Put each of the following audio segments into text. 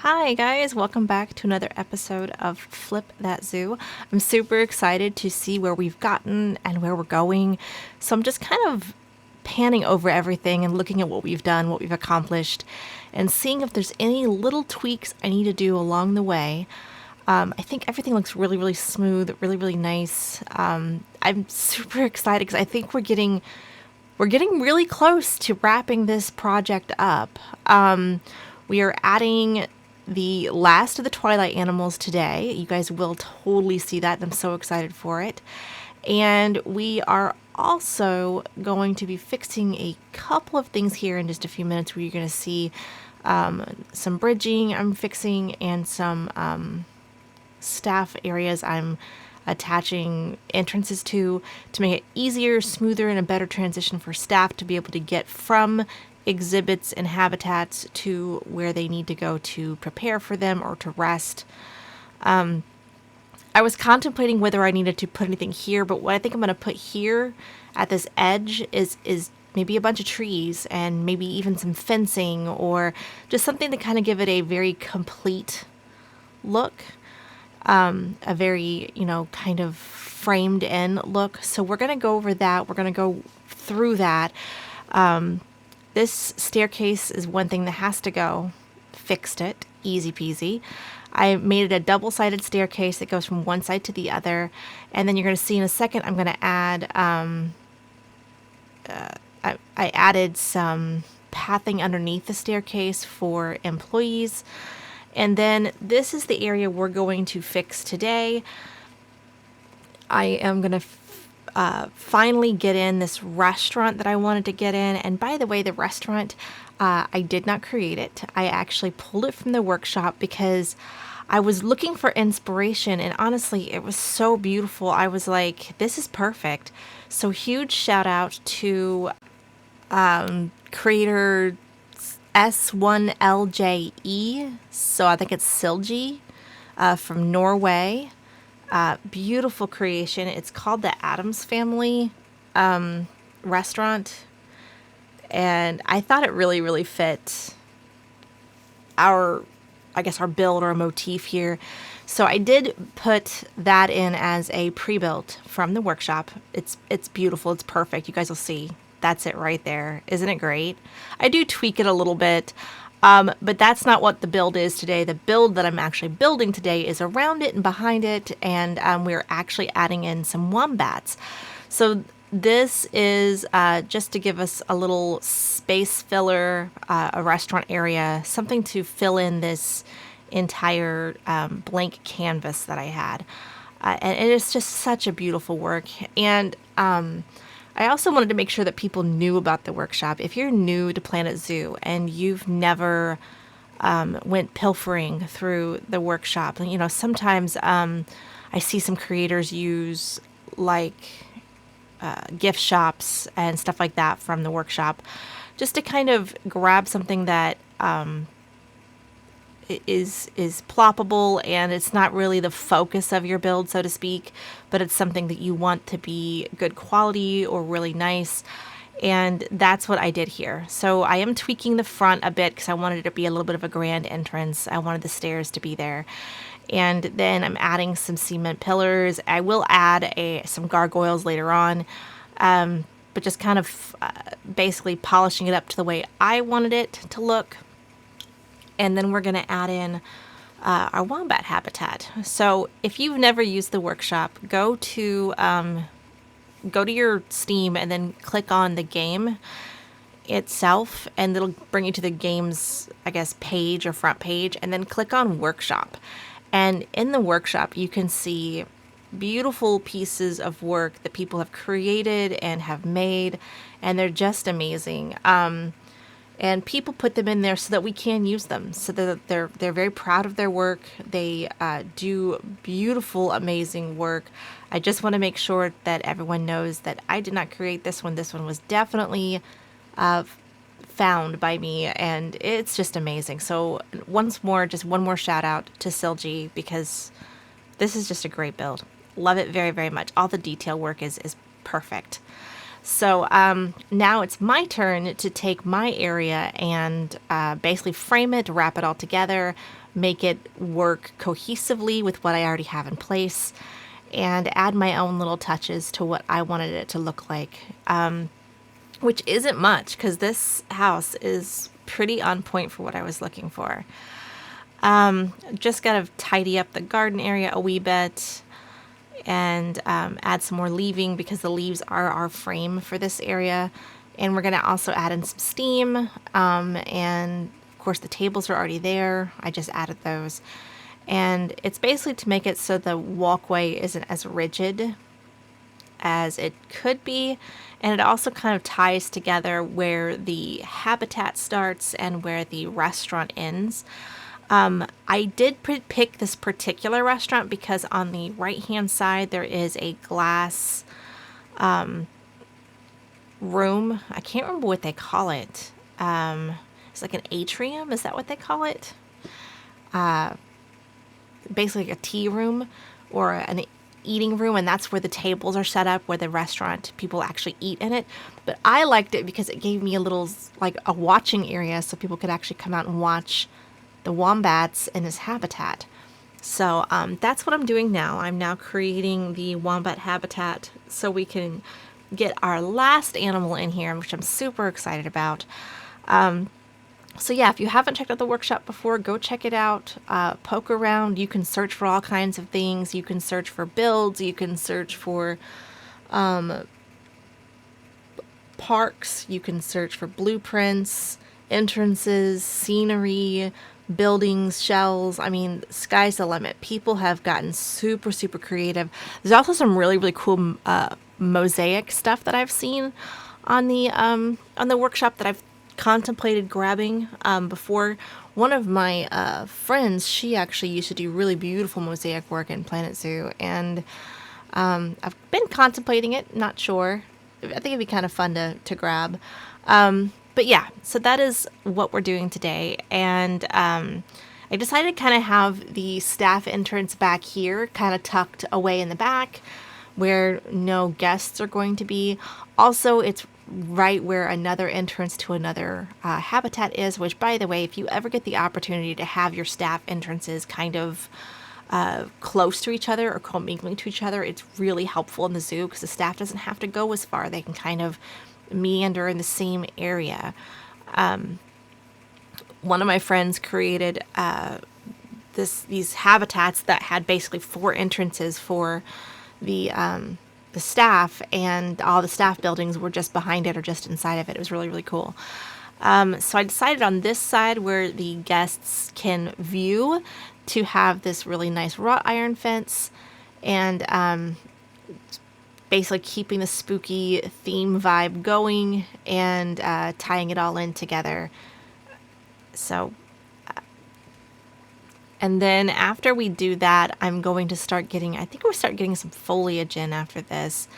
Hi guys, welcome back to another episode of Flip That Zoo. I'm super excited to see where we've gotten and where we're going. So I'm just kind of panning over everything and looking at what we've done, what we've accomplished, and seeing if there's any little tweaks I need to do along the way. I think everything looks really, really smooth, really, really nice. I'm super excited because I think we're getting really close to wrapping this project up. We are adding the last of the Twilight animals today. You guys will totally see that. I'm so excited for it. And we are also going to be fixing a couple of things here in just a few minutes where you're going to see some bridging I'm fixing and some staff areas I'm attaching entrances to make it easier, smoother, and a better transition for staff to be able to get from exhibits and habitats to where they need to go to prepare for them or to rest. I was contemplating whether I needed to put anything here, but what I think I'm going to put here at this edge is maybe a bunch of trees and maybe even some fencing or just something to kind of give it a very complete look. A very, kind of framed in look. So we're going to go over that. We're going to go through that. This staircase is one thing that has to go. Fixed it. Easy peasy. I made it a double-sided staircase that goes from one side to the other. And then you're going to see in a second, I'm going to add, I added some pathing underneath the staircase for employees. And then this is the area we're going to fix today. I am going to finally get in this restaurant that I wanted to get in. And by the way, the restaurant, I did not create it. I actually pulled it from the workshop because I was looking for inspiration. And honestly, it was so beautiful. I was like, this is perfect. So huge shout out to creator S1LJE, so I think it's Silji from Norway. Beautiful creation. It's called the Addams Family restaurant, and I thought it really, really fit our build or motif here. So I did put that in as a pre-built from the workshop. It's beautiful. It's perfect. You guys will see. That's it right there. Isn't it great? I do tweak it a little bit, but that's not what the build is today. The build that I'm actually building today is around it and behind it, and we're actually adding in some wombats. So this is just to give us a little space filler, a restaurant area, something to fill in this entire blank canvas that I had. And it is just such a beautiful work. And I also wanted to make sure that people knew about the workshop. If you're new to Planet Zoo and you've never went pilfering through the workshop, sometimes I see some creators use gift shops and stuff like that from the workshop just to kind of grab something that is ploppable and it's not really the focus of your build, so to speak, but it's something that you want to be good quality or really nice. And that's what I did here. So I am tweaking the front a bit because I wanted it to be a little bit of a grand entrance. I wanted the stairs to be there. And then I'm adding some cement pillars. I will add some gargoyles later on, but just kind of basically polishing it up to the way I wanted it to look. And then we're going to add in our wombat habitat. So if you've never used the workshop, go to your Steam and then click on the game itself, and it'll bring you to the game's, page or front page, and then click on workshop. And in the workshop, you can see beautiful pieces of work that people have created and have made, and they're just amazing. And people put them in there so that we can use them. So that they're very proud of their work. They do beautiful, amazing work. I just want to make sure that everyone knows that I did not create this one. This one was definitely found by me, and it's just amazing. So once more, just one more shout out to Silji because this is just a great build. Love it very, very much. All the detail work is perfect. So now it's my turn to take my area and basically frame it, wrap it all together, make it work cohesively with what I already have in place, and add my own little touches to what I wanted it to look like. Which isn't much because this house is pretty on point for what I was looking for. Just gotta tidy up the garden area a wee bit and add some more leaving because the leaves are our frame for this area. And we're gonna also add in some steam. And of course the tables are already there. I just added those. And it's basically to make it so the walkway isn't as rigid as it could be, and it also kind of ties together where the habitat starts and where the restaurant ends. I did pick this particular restaurant because on the right hand side there is a glass room. I can't remember what they call it. It's like an atrium, is that what they call it? Basically like a tea room or an eating room, and that's where the tables are set up, where the restaurant people actually eat in it. But I liked it because it gave me a little like a watching area so people could actually come out and watch the wombats in his habitat. So that's what I'm doing now. I'm now creating the wombat habitat so we can get our last animal in here, which I'm super excited about. So yeah, if you haven't checked out the workshop before, go check it out. Poke around. You can search for all kinds of things. You can search for builds. You can search for parks. You can search for blueprints, entrances, scenery, buildings, shells. I mean, sky's the limit. People have gotten super, super creative. There's also some really, really cool mosaic stuff that I've seen on the workshop that I've contemplated grabbing before. One of my friends, she actually used to do really beautiful mosaic work in Planet Zoo, and I've been contemplating it, not sure. I think it'd be kind of fun to grab. But yeah, so that is what we're doing today, and I decided to kind of have the staff entrance back here, kind of tucked away in the back, where no guests are going to be. Also, it's right where another entrance to another habitat is, which, by the way, if you ever get the opportunity to have your staff entrances kind of close to each other or commingling to each other, it's really helpful in the zoo because the staff doesn't have to go as far. They can kind of meander in the same area. One of my friends created these habitats that had basically 4 entrances for the staff, and all the staff buildings were just behind it or just inside of it. It was really, really cool. So I decided on this side where the guests can view to have this really nice wrought iron fence, and basically keeping the spooky theme vibe going and tying it all in together. So and then after we do that, I'm going to start getting, I think we'll start getting some foliage in after this.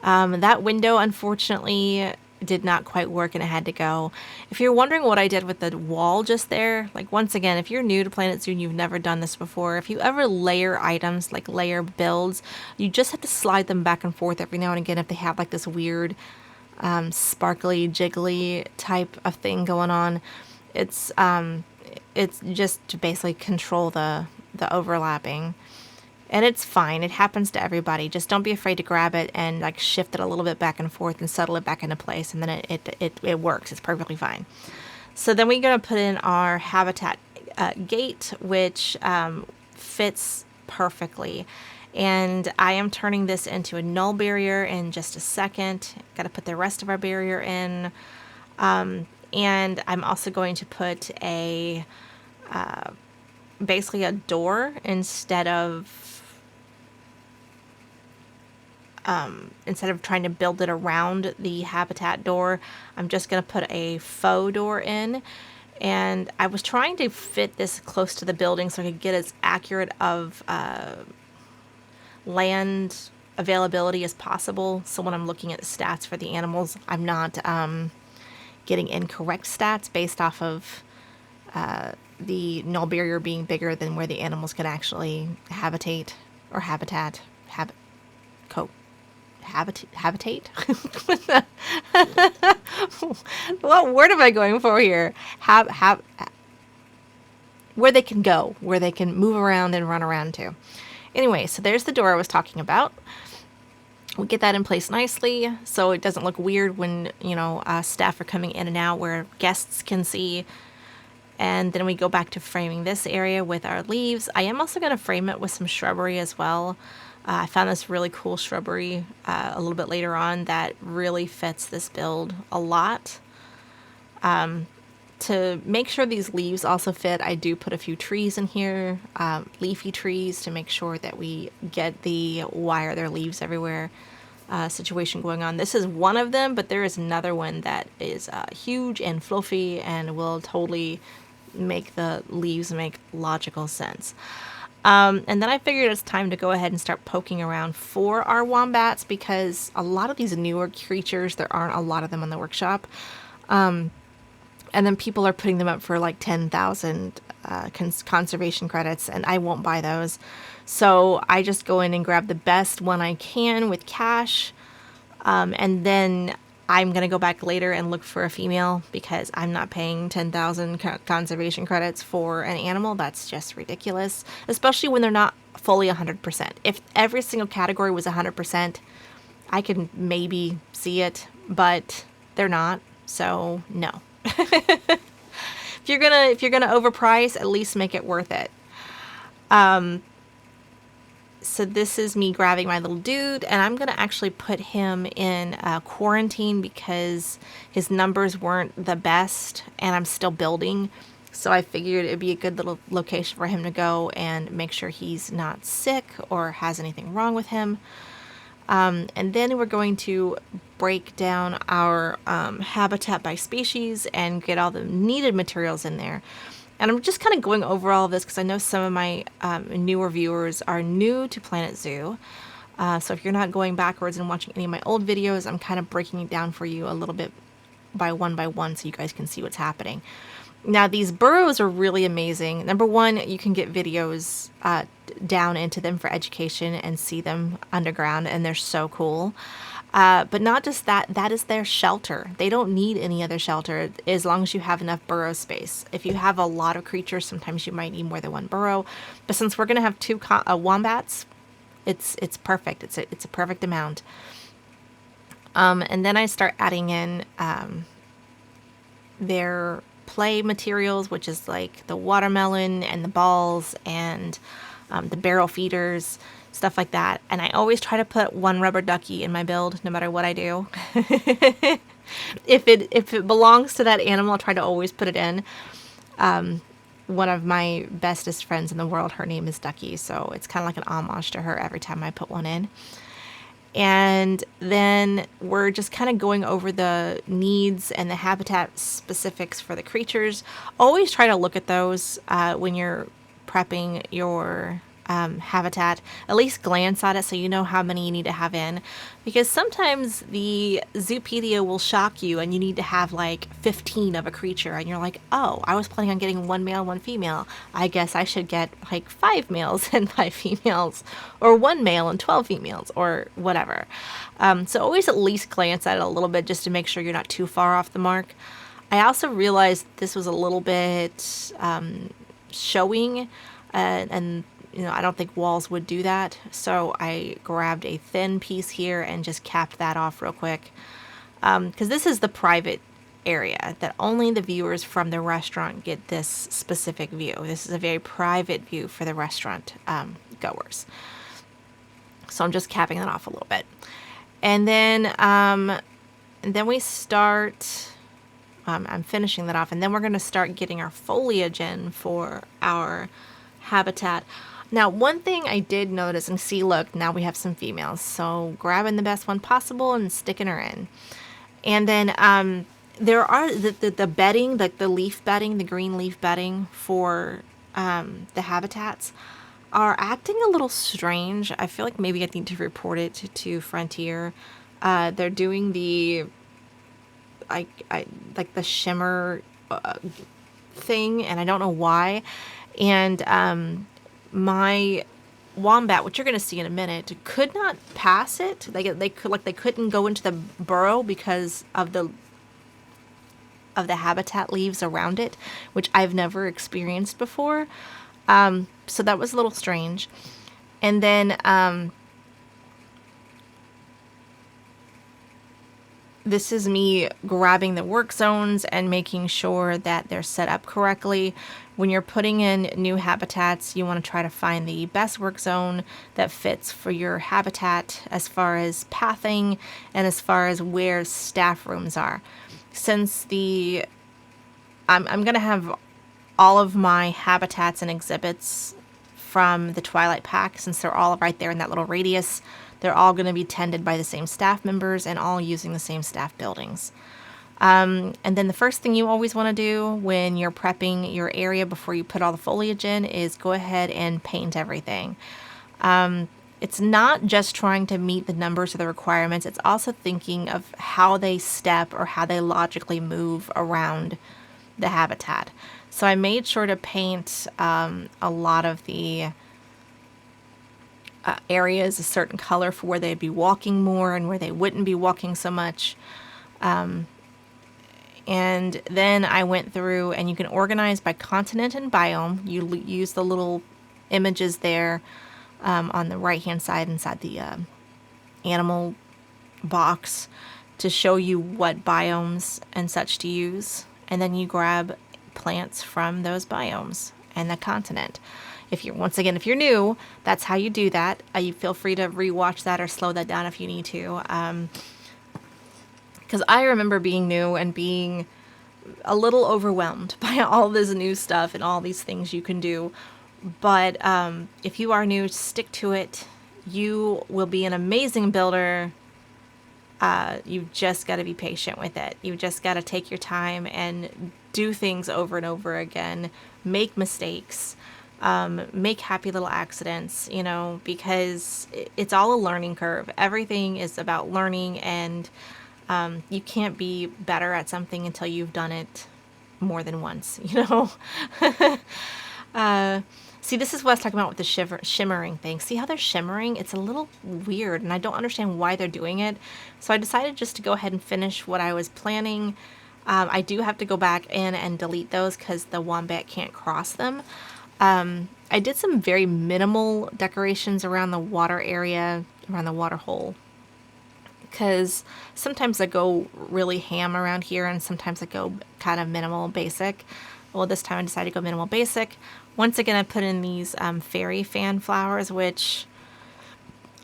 That window, unfortunately, did not quite work and it had to go. If you're wondering what I did with the wall just there, like once again, if you're new to Planet Zoo and you've never done this before, if you ever layer items, like layer builds, you just have to slide them back and forth every now and again if they have like this weird sparkly, jiggly type of thing going on. It's just to basically control the overlapping. And it's fine. It happens to everybody. Just don't be afraid to grab it and like shift it a little bit back and forth and settle it back into place. And then it works. It's perfectly fine. So then we're going to put in our habitat gate, which fits perfectly. And I am turning this into a null barrier in just a second. Got to put the rest of our barrier in. And I'm also going to put a basically a door instead of trying to build it around the habitat door. I'm just going to put a faux door in. And I was trying to fit this close to the building so I could get as accurate of land availability as possible. So when I'm looking at the stats for the animals, I'm not getting incorrect stats based off of the null barrier being bigger than where the animals can actually habitat or habitate. What word am I going for here? Where they can go, where they can move around and run around to. Anyway, so there's the door I was talking about. We get that in place nicely so it doesn't look weird when, staff are coming in and out where guests can see. And then we go back to framing this area with our leaves. I am also going to frame it with some shrubbery as well. I found this really cool shrubbery a little bit later on that really fits this build a lot. To make sure these leaves also fit, I do put a few trees in here, leafy trees, to make sure that we get the why are there leaves everywhere situation going on. This is one of them, but there is another one that is huge and fluffy and will totally make the leaves make logical sense. And then I figured it's time to go ahead and start poking around for our wombats, because a lot of these newer creatures, there aren't a lot of them on the workshop. And then people are putting them up for like 10,000 conservation credits, and I won't buy those. So I just go in and grab the best one I can with cash. And then I'm going to go back later and look for a female, because I'm not paying 10,000 conservation credits for an animal. That's just ridiculous, especially when they're not fully 100%. If every single category was 100%, I could maybe see it, but they're not. So no. If you're gonna overprice, at least make it worth it. So this is me grabbing my little dude, and I'm gonna actually put him in quarantine because his numbers weren't the best, and I'm still building. So I figured it'd be a good little location for him to go and make sure he's not sick or has anything wrong with him. And then we're going to break down our habitat by species and get all the needed materials in there. And I'm just kind of going over all of this because I know some of my newer viewers are new to Planet Zoo. So if you're not going backwards and watching any of my old videos, I'm kind of breaking it down for you a little bit by one so you guys can see what's happening. Now, these burrows are really amazing. Number one, you can get videos down into them for education and see them underground, and they're so cool. But not just that, that is their shelter. They don't need any other shelter as long as you have enough burrow space. If you have a lot of creatures, sometimes you might need more than one burrow. But since we're going to have two wombats, it's perfect. It's a perfect amount. And then I start adding in their play materials, which is like the watermelon and the balls and the barrel feeders, stuff like that. And I always try to put one rubber ducky in my build, no matter what I do. If it belongs to that animal, I'll try to always put it in. One of my bestest friends in the world, her name is Ducky, so it's kind of like an homage to her every time I put one in. And then we're just kind of going over the needs and the habitat specifics for the creatures. Always try to look at those when you're prepping your habitat. At least glance at it so you know how many you need to have in. Because sometimes the Zoopedia will shock you and you need to have like 15 of a creature. And you're like, oh, I was planning on getting one male, one female. I guess I should get like 5 males and 5 females. Or 1 male and 12 females. Or whatever. So always at least glance at it a little bit just to make sure you're not too far off the mark. I also realized this was a little bit showing. And I don't think walls would do that. So I grabbed a thin piece here and just capped that off real quick. Because this is the private area that only the viewers from the restaurant get this specific view. This is a very private view for the restaurant goers. So I'm just capping that off a little bit. And then we start, I'm finishing that off. And then we're going to start getting our foliage in for our habitat. Now, one thing I did notice, and see, look, now we have some females. So grabbing the best one possible and sticking her in. And then there are the bedding, like the leaf bedding, the green leaf bedding for the habitats are acting a little strange. I feel like maybe I need to report it to Frontier. They're doing the like the shimmer thing, and I don't know why. And my wombat, which you're going to see in a minute, could not pass it. They couldn't go into the burrow because of the habitat leaves around it, which I've never experienced before. So that was a little strange. And then this is me grabbing the work zones and making sure that they're set up correctly. When you're putting in new habitats, you want to try to find the best work zone that fits for your habitat as far as pathing and as far as where staff rooms are. Since I'm going to have all of my habitats and exhibits from the Twilight Pack, since they're all right there in that little radius, they're all going to be tended by the same staff members and all using the same staff buildings. And then the first thing you always want to do when you're prepping your area before you put all the foliage in is go ahead and paint everything. It's not just trying to meet the numbers or the requirements, it's also thinking of how they step or how they logically move around the habitat. So I made sure to paint a lot of the areas a certain color for where they'd be walking more and where they wouldn't be walking so much. And then I went through, and you can organize by continent and biome. You use the little images there on the right hand side inside the animal box to show you what biomes and such to use. And then you grab plants from those biomes and the continent. If you're new, that's how you do that. You feel free to rewatch that or slow that down if you need to. Because I remember being new and being a little overwhelmed by all this new stuff and all these things you can do. But if you are new, stick to it. You will be an amazing builder. You've just got to be patient with it. You've just got to take your time and do things over and over again. Make mistakes. Make happy little accidents, because it's all a learning curve. Everything is about learning, and you can't be better at something until you've done it more than once, See, this is what I was talking about with the shimmering thing. See how they're shimmering? It's a little weird, and I don't understand why they're doing it. So I decided just to go ahead and finish what I was planning. I do have to go back in and delete those because the wombat can't cross them. I did some very minimal decorations around the water area, around the water hole, because sometimes I go really ham around here and sometimes I go kind of minimal basic. Well, this time I decided to go minimal basic. Once again, I put in these fairy fan flowers, which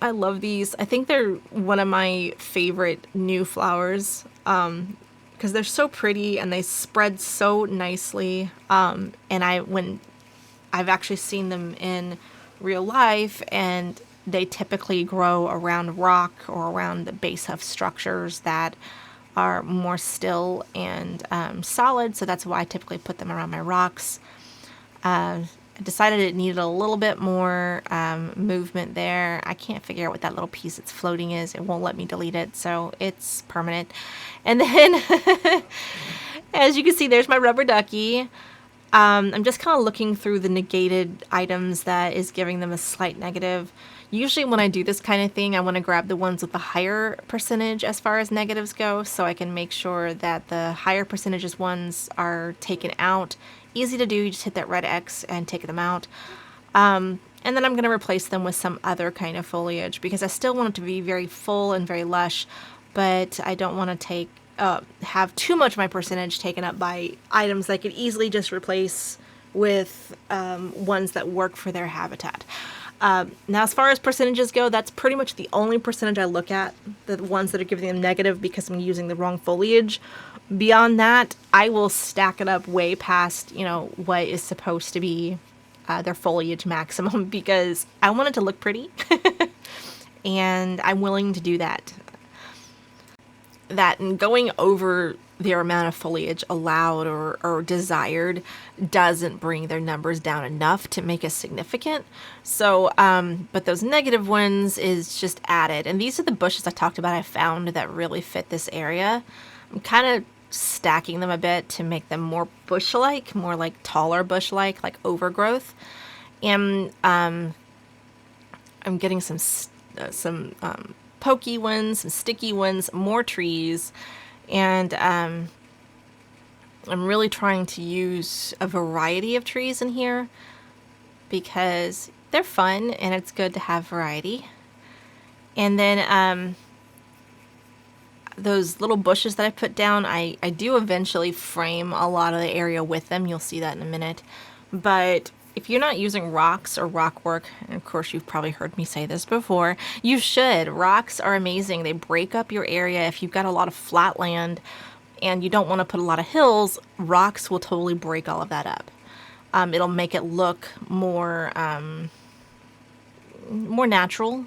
I love these. I think they're one of my favorite new flowers because they're so pretty and they spread so nicely. And I've actually seen them in real life, and they typically grow around rock or around the base of structures that are more still and solid, so that's why I typically put them around my rocks. I decided it needed a little bit more movement there. I can't figure out what that little piece that's floating is. It won't let me delete it, so it's permanent. And then, as you can see, there's my rubber ducky. I'm just kind of looking through the negated items that is giving them a slight negative. Usually when I do this kind of thing, I want to grab the ones with the higher percentage as far as negatives go, so I can make sure that the higher percentages ones are taken out. Easy to do, you just hit that red X and take them out. And then I'm going to replace them with some other kind of foliage because I still want it to be very full and very lush, but I don't want to have too much of my percentage taken up by items that I could easily just replace with ones that work for their habitat. Now, as far as percentages go, that's pretty much the only percentage I look at, the ones that are giving them negative because I'm using the wrong foliage. Beyond that, I will stack it up way past, what is supposed to be their foliage maximum because I want it to look pretty and I'm willing to do that. And going over their amount of foliage allowed or desired doesn't bring their numbers down enough to make it significant. So, but those negative ones is just added. And these are the bushes I talked about I found that really fit this area. I'm kind of stacking them a bit to make them more bush-like, more like taller bush-like, like overgrowth. And I'm getting some pokey ones, some sticky ones, more trees, and I'm really trying to use a variety of trees in here because they're fun and it's good to have variety. And then those little bushes that I put down, I do eventually frame a lot of the area with them. You'll see that in a minute. But if you're not using rocks or rock work, and of course you've probably heard me say this before, you should. Rocks are amazing. They break up your area. If you've got a lot of flat land and you don't want to put a lot of hills, rocks will totally break all of that up. It'll make it look more natural.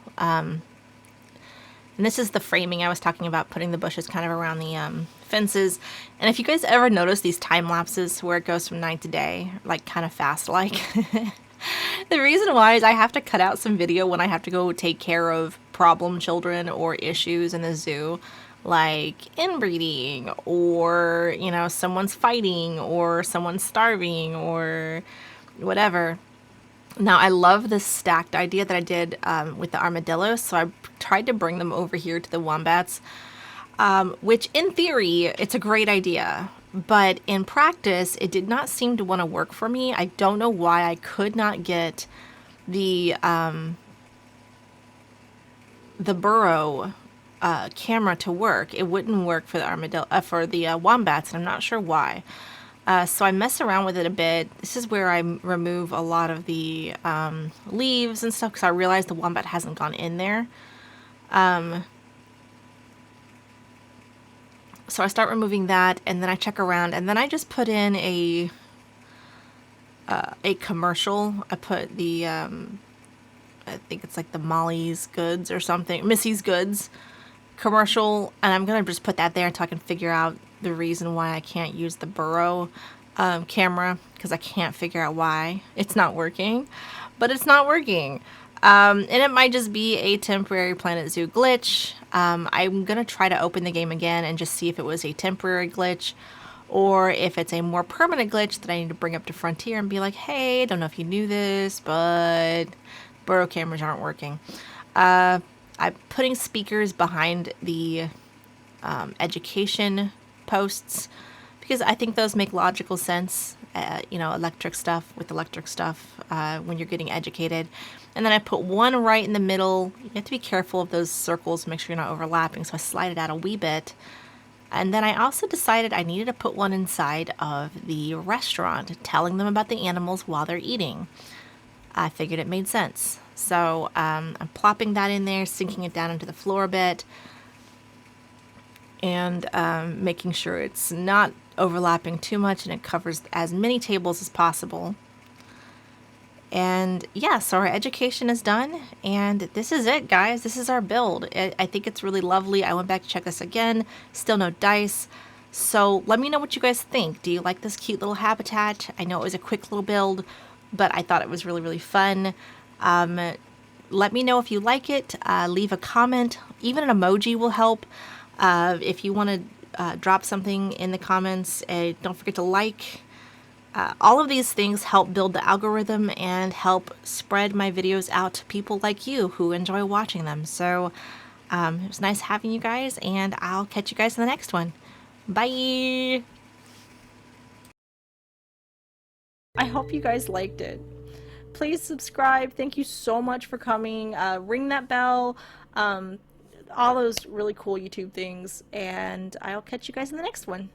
And this is the framing I was talking about, putting the bushes kind of around the fences. And if you guys ever notice these time lapses where it goes from night to day, like kind of fast like, the reason why is I have to cut out some video when I have to go take care of problem children or issues in the zoo, like inbreeding, or, you know, someone's fighting, or someone's starving, or whatever. Now, I love this stacked idea that I did with the armadillos, so I tried to bring them over here to the wombats, which in theory, it's a great idea, but in practice, it did not seem to want to work for me. I don't know why I could not get the burrow camera to work. It wouldn't work for the armadillo, for the wombats, and I'm not sure why. So I mess around with it a bit. This is where I remove a lot of the leaves and stuff because I realize the wombat hasn't gone in there. So I start removing that, and then I check around, and then I just put in a commercial. I put the I think it's like the Molly's Goods or something, Missy's Goods commercial, and I'm gonna just put that there until I can figure out the reason why I can't use the burrow camera, because I can't figure out why it's not working, but it's not working. And it might just be a temporary Planet Zoo glitch. I'm gonna try to open the game again and just see if it was a temporary glitch or if it's a more permanent glitch that I need to bring up to Frontier and be like, hey, I don't know if you knew this, but burrow cameras aren't working. I'm putting speakers behind the education posts because I think those make logical sense. You know, electric stuff with electric stuff when you're getting educated. And then I put one right in the middle. You have to be careful of those circles, make sure you're not overlapping, so I slide it out a wee bit. And then I also decided I needed to put one inside of the restaurant, telling them about the animals while they're eating. I figured it made sense. So I'm plopping that in there, sinking it down into the floor a bit, and making sure it's not overlapping too much and it covers as many tables as possible. And yeah, so our education is done, and this is it, guys. This is our build. I think it's really lovely. I went back to check this again. Still no dice. So let me know what you guys think. Do you like this cute little habitat? I know it was a quick little build, but I thought it was really, really fun. Let me know if you like it. Leave a comment. Even an emoji will help. If you want to drop something in the comments, don't forget to like. All of these things help build the algorithm and help spread my videos out to people like you who enjoy watching them. So it was nice having you guys, and I'll catch you guys in the next one. Bye! I hope you guys liked it. Please subscribe. Thank you so much for coming. Ring that bell. All those really cool YouTube things, and I'll catch you guys in the next one.